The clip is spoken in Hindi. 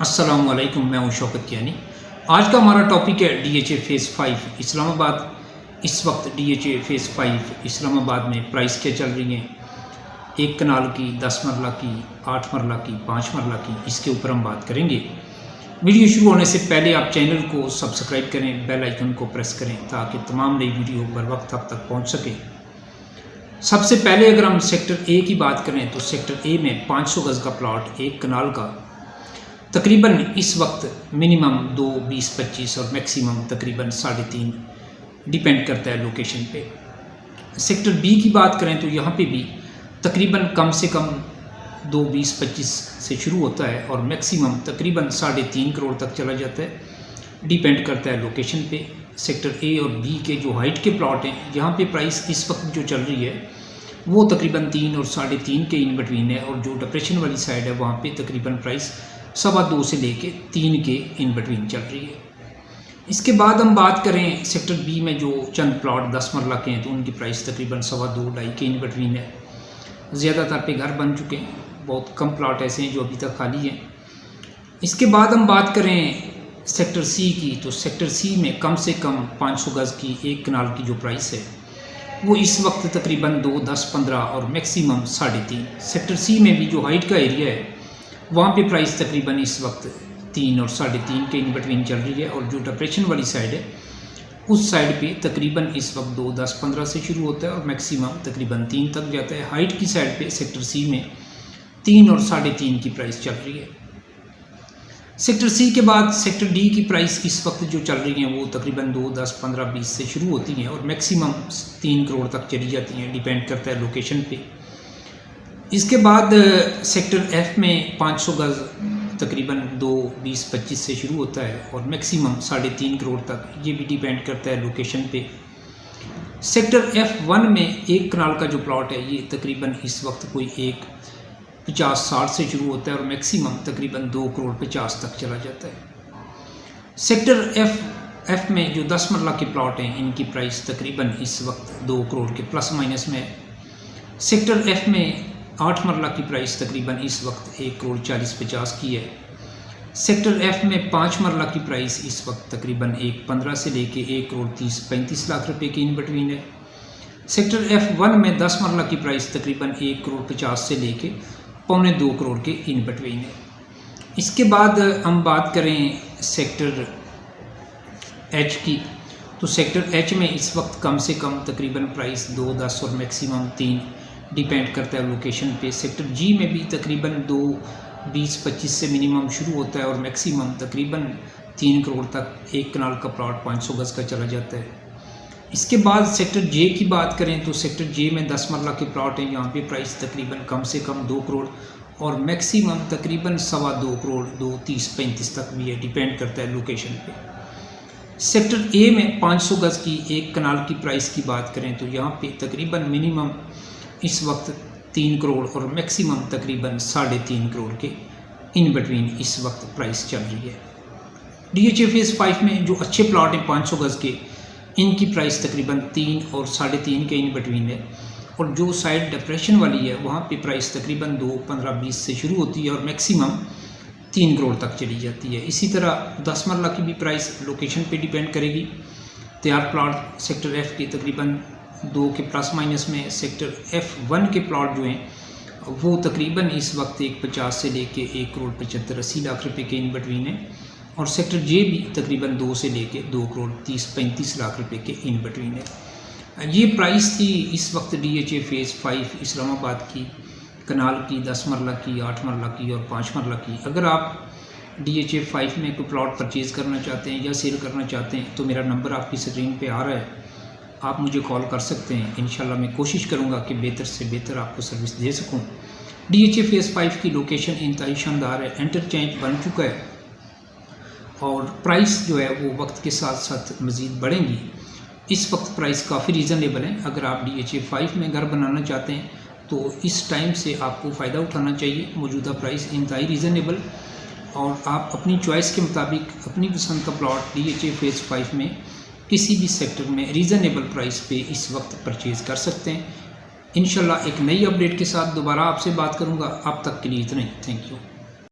अस्सलाम वालेकुम, मैं हूं शौकत कियानी। आज का हमारा टॉपिक है DHA फेज़ 5 इस्लामाबाद। इस वक्त DHA फेज़ 5 इस्लामाबाद में प्राइस क्या चल रही हैं, एक कनाल की, 10 मरला की, 8 मरला की, 5 मरला की, इसके ऊपर हम बात करेंगे। वीडियो शुरू होने से पहले आप चैनल को सब्सक्राइब करें, बेल आइकन को प्रेस करें ताकि तमाम नई वीडियो बर वक्त आप तक पहुँच सके। सबसे पहले अगर हम सेक्टर ए की बात करें तो सेक्टर ए में 500 गज़ का प्लॉट एक कनाल का तकरीबन इस वक्त मिनिमम 2, 20, 25 और मैक्सिमम तकरीबन 3.5 डिपेंड करता है लोकेशन पे। सेक्टर बी की बात करें तो यहाँ पे भी तकरीबन कम से कम 2, 20, 25 से शुरू होता है और मैक्सिमम तकरीबन 3.5 करोड़ तक चला जाता है, डिपेंड करता है लोकेशन पे। सेक्टर ए और बी के जो हाइट के प्लॉट हैं, यहाँ पे प्राइस इस वक्त जो चल रही है वो तकरीबन 3 और 3.5 के इन बिटवीन है, और जो डिप्रेशन वाली साइड है वहाँ पे तकरीबन प्राइस 2.25 से लेके 3 के इन बिटवीन चल रही है। इसके बाद हम बात करें सेक्टर बी में जो चंद प्लॉट 10 मरला के हैं तो उनकी प्राइस तकरीबन 2.25 के इन बिटवीन है। ज़्यादातर पे घर बन चुके हैं, बहुत कम प्लॉट ऐसे हैं जो अभी तक खाली हैं। इसके बाद हम बात करें सेक्टर सी की, तो सेक्टर सी में कम से कम 500 गज़ की एक कनाल की जो प्राइस है वो इस वक्त तकरीबन 2, 10, 15 और मैक्सिमम 3.5। सेक्टर सी में भी जो हाइट का एरिया है वहाँ पे प्राइस तकरीबन इस वक्त 3 और 3.5 के इन बिटवीन चल रही है, और जो डिप्रेशन वाली साइड है उस साइड पे तकरीबन इस वक्त 2, 10, 15 से शुरू होता है और मैक्सिमम तकरीबन 3 तक जाता है। हाइट की साइड पे सेक्टर सी में 3 और 3.5 की प्राइस चल रही है। सेक्टर सी के बाद सेक्टर डी की प्राइस इस वक्त जो चल रही हैं वो तकरीबन 2, 10, 15, 20 से शुरू होती हैं और मैक्सिमम 3 करोड़ तक चली जाती हैं, डिपेंड करता है लोकेशन पे। इसके बाद सेक्टर एफ में 500 गज़ तकरीबन 2, 20, 25 से शुरू होता है और मैक्सिमम 3.5 करोड़ तक, ये भी डिपेंड करता है लोकेशन पे। सेक्टर F1 में एक कनाल का जो प्लॉट है ये तकरीबन इस वक्त कोई 1.50-60 से शुरू होता है और मैक्सिमम तकरीबन 2 करोड़ 50 तक चला जाता है। सेक्टर F में जो 10 मरला के प्लॉट हैं इनकी प्राइस तकरीबन इस वक्त 2 करोड़ के प्लस माइनस में है। सेक्टर F में 8 मरला की प्राइस तकरीबन इस वक्त 1 करोड़ 40-50 की है। सेक्टर F में 5 मरला की प्राइस इस वक्त तकरीबन 1.15 से लेके 1 करोड़ 30-35 लाख रुपए के इन बिटवीन है। सेक्टर F1 में 10 मरला की प्राइस तकरीबन 1 करोड़ 50 से लेके 1.25 करोड़ के इन बिटवीन है। इसके बाद हम बात करें सेक्टर H की, तो सेक्टर H में इस वक्त कम से कम तकरीबन प्राइस 2, 10 और मैक्सिमम 3 डिपेंड करता है लोकेशन पे। सेक्टर G में भी तकरीबन 2, 20, 25 से मिनिमम शुरू होता है और मैक्सिमम तकरीबन 3 करोड़ तक एक कनाल का प्लॉट 500 गज़ का चला जाता है। इसके बाद सेक्टर J की बात करें तो सेक्टर J में 10 मरला के प्लॉट हैं, यहाँ पे प्राइस तकरीबन कम से कम 2 करोड़ और मैक्सिमम तकरीबन 2.25 करोड़ 2.30-35 तक भी है, डिपेंड करता है लोकेशन पे। सेक्टर A में 500 गज़ की एक कनाल की प्राइस की बात करें तो यहाँ पे तकरीबन मिनिमम इस वक्त 3 करोड़ और मैक्सिमम तकरीबन 3.5 करोड़ के इन बिटवीन इस वक्त प्राइस चल रही है। DHA फेज़ 5 में जो अच्छे प्लॉट हैं 500 गज़ के, इनकी प्राइस तकरीबन 3 और 3.5 के इन बिटवीन है, और जो साइड डिप्रेशन वाली है वहाँ पे प्राइस तकरीबन 2, 15, 20 से शुरू होती है और मैक्सिमम 3 करोड़ तक चली जाती है। इसी तरह 10 मरला की भी प्राइस लोकेशन पे डिपेंड करेगी। तैयार प्लॉट सेक्टर F के तकरीबन 2 के प्लस माइनस में, सेक्टर F1 के प्लॉट जो हैं वो तकरीबन इस वक्त 1.50 से लेके 1 करोड़ 75-80 लाख रुपए के इन बिटवीन है, और सेक्टर J भी तकरीबन 2 से लेके 2 करोड़ 30-35 लाख रुपए के इन बिटवीन है। ये प्राइस थी इस वक्त DHA फेज़ 5 इस्लामाबाद की कनाल की, 10 मरला की, 8 मरला की और 5 मरला की। अगर आप DHA 5 में कोई प्लॉट परचेज़ करना चाहते हैं या सेल करना चाहते हैं तो मेरा नंबर आपकी स्क्रीन पे आ रहा है, आप मुझे कॉल कर सकते हैं। इंशाल्लाह मैं कोशिश करूंगा कि बेहतर से बेहतर आपको सर्विस दे सकूं। DHA फेज़ 5 की लोकेशन इंतहाई शानदार है, इंटरचेंज बन चुका है और प्राइस जो है वो वक्त के साथ साथ मज़ीद बढ़ेंगी। इस वक्त प्राइस काफ़ी रीज़नेबल है। अगर आप DHA 5 में घर बनाना चाहते हैं तो इस टाइम से आपको फ़ायदा उठाना चाहिए। मौजूदा प्राइस इंतहाई रीज़नेबल, और आप अपनी चॉइस के मुताबिक अपनी पसंद का प्लॉट DHA फेज़ 5 में किसी भी सेक्टर में रीज़नेबल प्राइस पे इस वक्त परचेज़ कर सकते हैं। इंशाल्लाह एक नई अपडेट के साथ दोबारा आपसे बात करूँगा। अब तक के लिए इतना ही। Thank you.